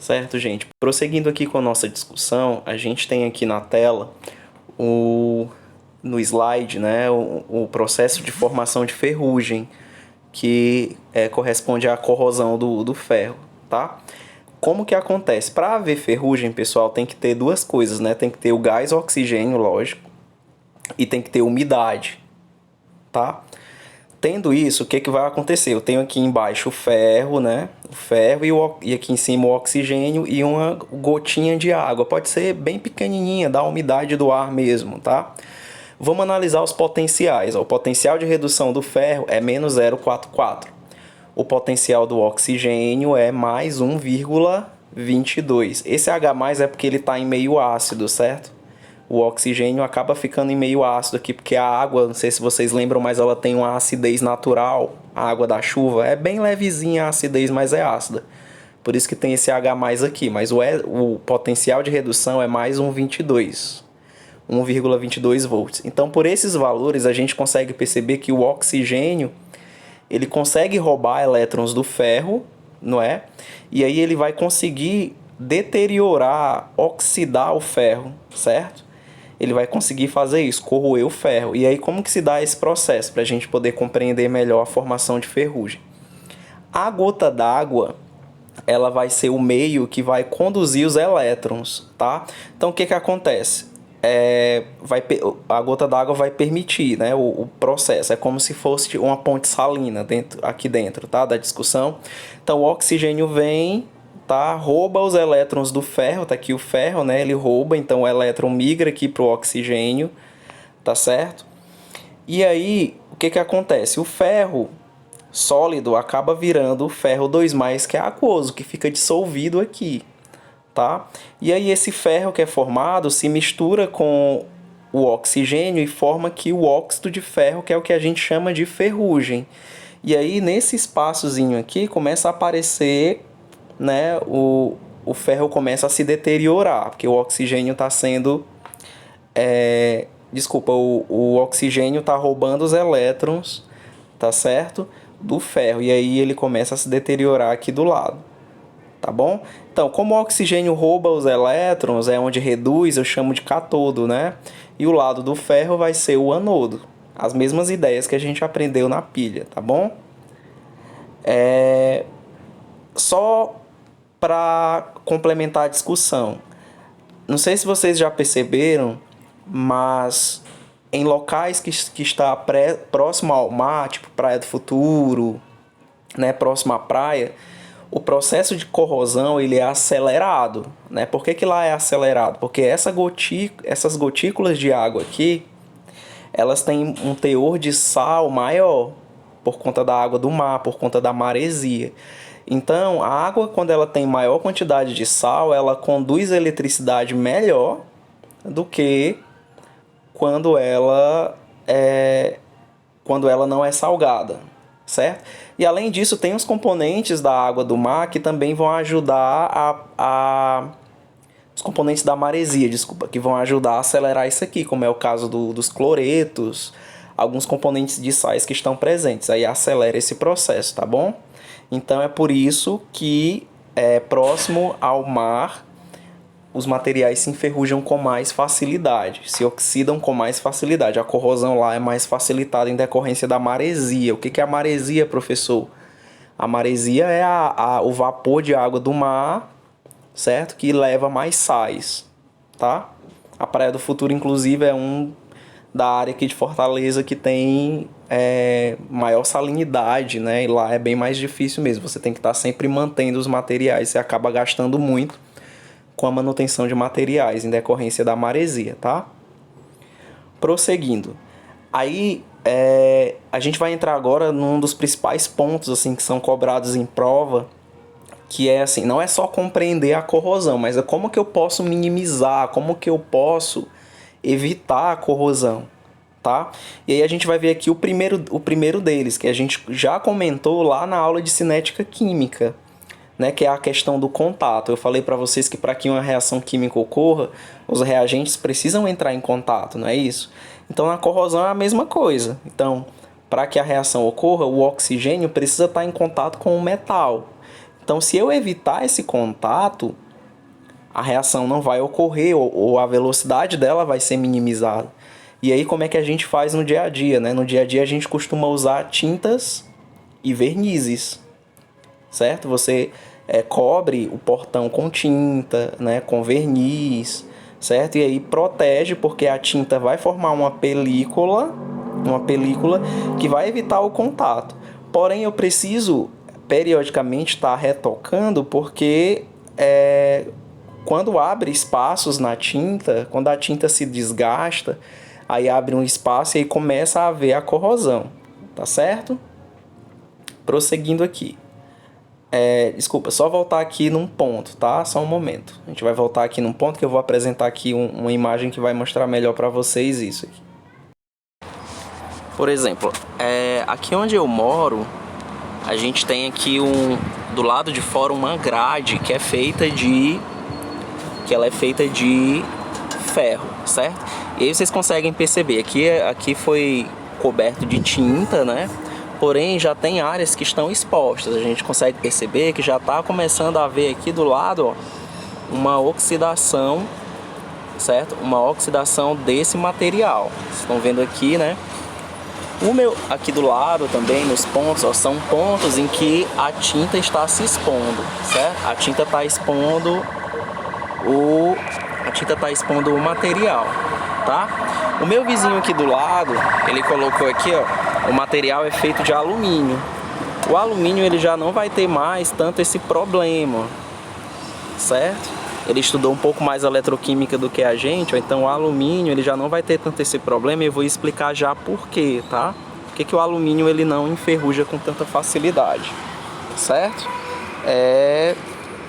Certo, gente? Prosseguindo aqui com a nossa discussão, a gente tem aqui na tela o, no slide, né, o processo de formação de ferrugem, que corresponde à corrosão do ferro, tá? Como que acontece? Para haver ferrugem, pessoal, tem que ter duas coisas, né? Tem que ter o gás oxigênio, lógico, e tem que ter umidade, tá? Tendo isso, o que vai acontecer? Eu tenho aqui embaixo o ferro, né? O ferro e aqui em cima o oxigênio e uma gotinha de água. Pode ser bem pequenininha, da umidade do ar mesmo, tá? Vamos analisar os potenciais. O potencial de redução do ferro é menos 0,44. O potencial do oxigênio é mais 1,22. Esse H+ é porque ele está em meio ácido, certo? O oxigênio acaba ficando em meio ácido aqui, porque a água, não sei se vocês lembram, mas ela tem uma acidez natural. A água da chuva é bem levezinha a acidez, mas é ácida. Por isso que tem esse H+ aqui, mas o potencial de redução é mais 1,22 volts. Então, por esses valores, a gente consegue perceber que o oxigênio ele consegue roubar elétrons do ferro, não é? E aí ele vai conseguir deteriorar, oxidar o ferro, certo? Ele vai conseguir fazer isso, corroer o ferro. E aí como que se dá esse processo para a gente poder compreender melhor a formação de ferrugem? A gota d'água, ela vai ser o meio que vai conduzir os elétrons, tá? Então o que que acontece? A gota d'água vai permitir, né, o processo. É como se fosse uma ponte salina aqui dentro, tá, da discussão. Então o oxigênio vem, tá, rouba os elétrons do ferro, tá aqui o ferro, né, ele rouba, então o elétron migra aqui pro oxigênio, tá certo? E aí, o que que acontece? O ferro sólido acaba virando o ferro 2+, que é aquoso, que fica dissolvido aqui, tá? E aí esse ferro que é formado se mistura com o oxigênio e forma aqui o óxido de ferro, que é o que a gente chama de ferrugem. E aí nesse espaçozinho aqui começa a aparecer, né, o ferro começa a se deteriorar, porque o oxigênio está sendo... o oxigênio está roubando os elétrons, tá certo? Do ferro, e aí ele começa a se deteriorar aqui do lado, tá bom? Então, como o oxigênio rouba os elétrons, é onde reduz, eu chamo de cátodo, né? E o lado do ferro vai ser o anodo. As mesmas ideias que a gente aprendeu na pilha, tá bom? Só para complementar a discussão. Não sei se vocês já perceberam, mas em locais que está próximo ao mar, tipo Praia do Futuro, né, próximo à praia, o processo de corrosão ele é acelerado, né? Por que lá é acelerado? Porque essas gotículas de água aqui, elas têm um teor de sal maior por conta da água do mar, por conta da maresia. Então, a água, quando ela tem maior quantidade de sal, ela conduz a eletricidade melhor do que quando ela não é salgada, certo? E além disso, tem os componentes da água do mar que também vão ajudar os componentes da maresia, desculpa, que vão ajudar a acelerar isso aqui, como é o caso dos cloretos, alguns componentes de sais que estão presentes. Aí acelera esse processo, tá bom? Então é por isso que próximo ao mar os materiais se enferrujam com mais facilidade, se oxidam com mais facilidade. A corrosão lá é mais facilitada em decorrência da maresia. O que é a maresia, professor? A maresia é o vapor de água do mar, certo? Que leva mais sais, tá? A Praia do Futuro, inclusive, é da área aqui de Fortaleza que tem maior salinidade, né? E lá é bem mais difícil mesmo. Você tem que estar sempre mantendo os materiais. Você acaba gastando muito com a manutenção de materiais em decorrência da maresia, tá? Prosseguindo. Aí, a gente vai entrar agora num dos principais pontos assim, que são cobrados em prova, que é assim, não é só compreender a corrosão, mas é como que eu posso minimizar, como que eu posso evitar a corrosão, tá? E aí a gente vai ver aqui o primeiro deles, que a gente já comentou lá na aula de cinética química, né, que é a questão do contato. Eu falei para vocês que para que uma reação química ocorra, os reagentes precisam entrar em contato, não é isso? Então, na corrosão é a mesma coisa. Então, para que a reação ocorra, o oxigênio precisa estar em contato com o metal. Então, se eu evitar esse contato, a reação não vai ocorrer ou a velocidade dela vai ser minimizada. E aí, como é que a gente faz no dia a dia, né? No dia a dia, a gente costuma usar tintas e vernizes, certo? Você cobre o portão com tinta, né? Com verniz, certo? E aí protege, porque a tinta vai formar uma película que vai evitar o contato. Porém, eu preciso periodicamente estar retocando, porque quando abre espaços na tinta, quando a tinta se desgasta, aí abre um espaço e aí começa a haver a corrosão, tá certo? Prosseguindo aqui. Desculpa, só voltar aqui num ponto, tá? Só um momento. A gente vai voltar aqui num ponto que eu vou apresentar aqui uma imagem que vai mostrar melhor para vocês isso aqui. Por exemplo, aqui onde eu moro, a gente tem aqui do lado de fora uma grade que ela é feita de ferro, certo? E aí vocês conseguem perceber, aqui foi coberto de tinta, né? Porém, já tem áreas que estão expostas. A gente consegue perceber que já está começando a haver aqui do lado, ó, uma oxidação, certo? Uma oxidação desse material. Vocês estão vendo aqui, né? Aqui do lado também, nos pontos, ó, são pontos em que a tinta está se expondo, certo? A tinta está expondo o material, tá? O meu vizinho aqui do lado, ele colocou aqui, ó, o material é feito de alumínio. O alumínio ele já não vai ter mais tanto esse problema, certo? Ele estudou um pouco mais eletroquímica do que a gente, ó, então o alumínio ele já não vai ter tanto esse problema, e eu vou explicar já por quê, tá? Por que o alumínio ele não enferruja com tanta facilidade, certo?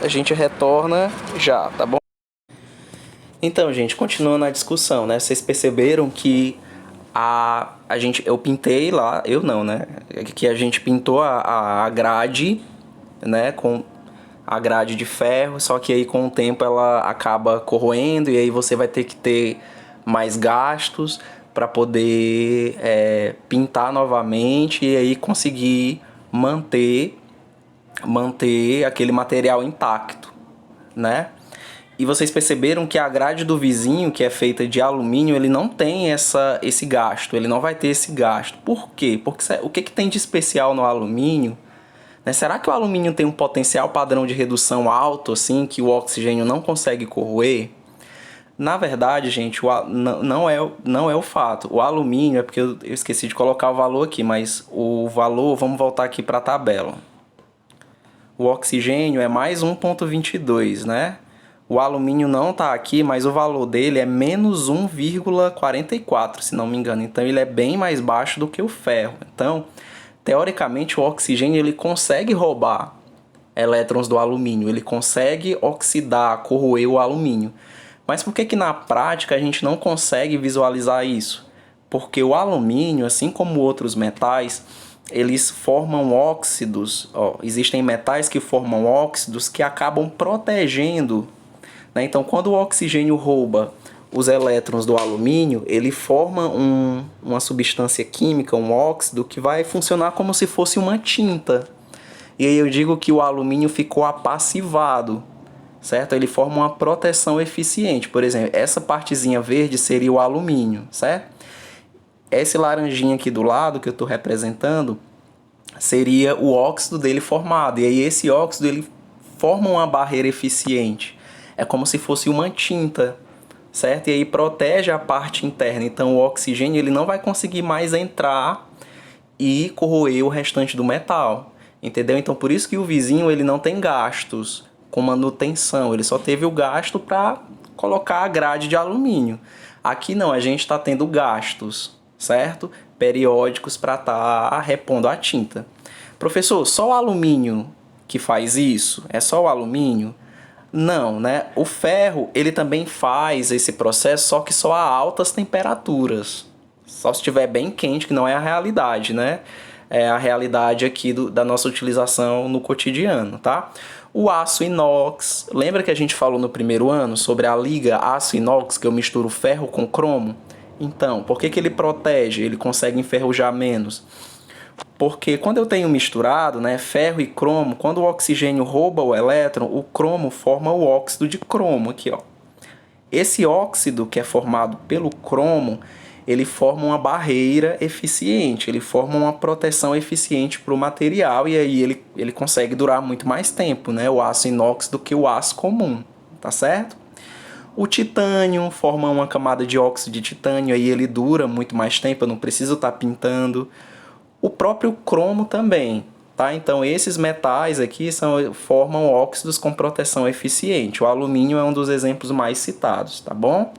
A gente retorna já, tá bom? Então, gente, continuando a discussão, né? Vocês perceberam que eu pintei lá, eu não, né? Que a gente pintou a grade, né? Com a grade de ferro, só que aí com o tempo ela acaba corroendo e aí você vai ter que ter mais gastos para poder pintar novamente e aí conseguir manter aquele material intacto, né? E vocês perceberam que a grade do vizinho, que é feita de alumínio, ele não tem esse gasto, ele não vai ter esse gasto. Por quê? Porque o que tem de especial no alumínio? Né? Será que o alumínio tem um potencial padrão de redução alto, assim, que o oxigênio não consegue corroer? Na verdade, gente, não é o fato. O alumínio, é porque eu esqueci de colocar o valor aqui, mas o valor, vamos voltar aqui para a tabela. O oxigênio é mais 1,22, né? O alumínio não está aqui, mas o valor dele é menos 1,44, se não me engano. Então, ele é bem mais baixo do que o ferro. Então, teoricamente, o oxigênio ele consegue roubar elétrons do alumínio. Ele consegue oxidar, corroer o alumínio. Mas por que na prática a gente não consegue visualizar isso? Porque o alumínio, assim como outros metais, eles formam óxidos. Existem metais que formam óxidos que acabam protegendo, né? Então, quando o oxigênio rouba os elétrons do alumínio, ele forma uma substância química, um óxido, que vai funcionar como se fosse uma tinta. E aí eu digo que o alumínio ficou apassivado, certo? Ele forma uma proteção eficiente. Por exemplo, essa partezinha verde seria o alumínio, certo? Esse laranjinha aqui do lado, que eu estou representando, seria o óxido dele formado. E aí esse óxido ele forma uma barreira eficiente. É como se fosse uma tinta, certo? E aí protege a parte interna. Então o oxigênio ele não vai conseguir mais entrar e corroer o restante do metal, entendeu? Então por isso que o vizinho ele não tem gastos com manutenção. Ele só teve o gasto para colocar a grade de alumínio. Aqui não, a gente está tendo gastos, certo? Periódicos para estar repondo a tinta. Professor, só o alumínio que faz isso? É só o alumínio? Não, né? O ferro, ele também faz esse processo, só que só a altas temperaturas. Só se estiver bem quente, que não é a realidade, né? É a realidade aqui da nossa utilização no cotidiano, tá? O aço inox, lembra que a gente falou no primeiro ano sobre a liga aço inox, que eu misturo ferro com cromo? Então, por que ele protege? Ele consegue enferrujar menos? Porque quando eu tenho misturado, né, ferro e cromo, quando o oxigênio rouba o elétron, o cromo forma o óxido de cromo aqui, ó. Esse óxido que é formado pelo cromo, ele forma uma barreira eficiente, ele forma uma proteção eficiente para o material e aí ele consegue durar muito mais tempo, né, o aço inox do que o aço comum, tá certo? O titânio forma uma camada de óxido de titânio, aí ele dura muito mais tempo, eu não preciso estar pintando. O próprio cromo também, tá? Então esses metais aqui formam óxidos com proteção eficiente. O alumínio é um dos exemplos mais citados, tá bom?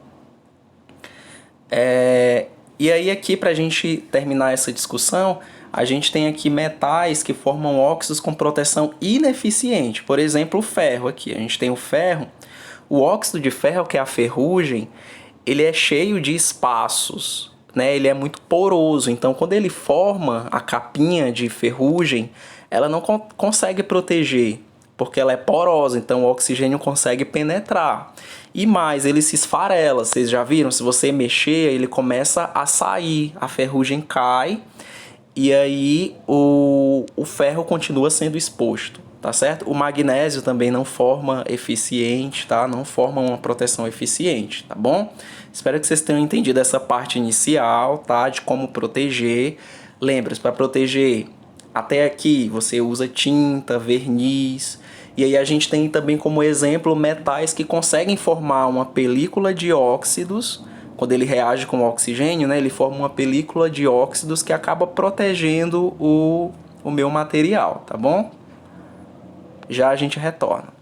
E aí aqui para a gente terminar essa discussão, a gente tem aqui metais que formam óxidos com proteção ineficiente. Por exemplo, o ferro aqui. A gente tem o ferro. O óxido de ferro, que é a ferrugem, ele é cheio de espaços, né? Ele é muito poroso. Então, quando ele forma a capinha de ferrugem, ela não consegue proteger, porque ela é porosa. Então, o oxigênio consegue penetrar. E mais, ele se esfarela. Vocês já viram? Se você mexer, ele começa a sair. A ferrugem cai e aí o ferro continua sendo exposto, tá certo? O magnésio também não forma eficiente, tá? Não forma uma proteção eficiente, tá bom? Espero que vocês tenham entendido essa parte inicial, tá? De como proteger. Lembre-se, para proteger até aqui você usa tinta, verniz. E aí a gente tem também como exemplo metais que conseguem formar uma película de óxidos. Quando ele reage com o oxigênio, né, ele forma uma película de óxidos que acaba protegendo o meu material, tá bom? Já a gente retorna.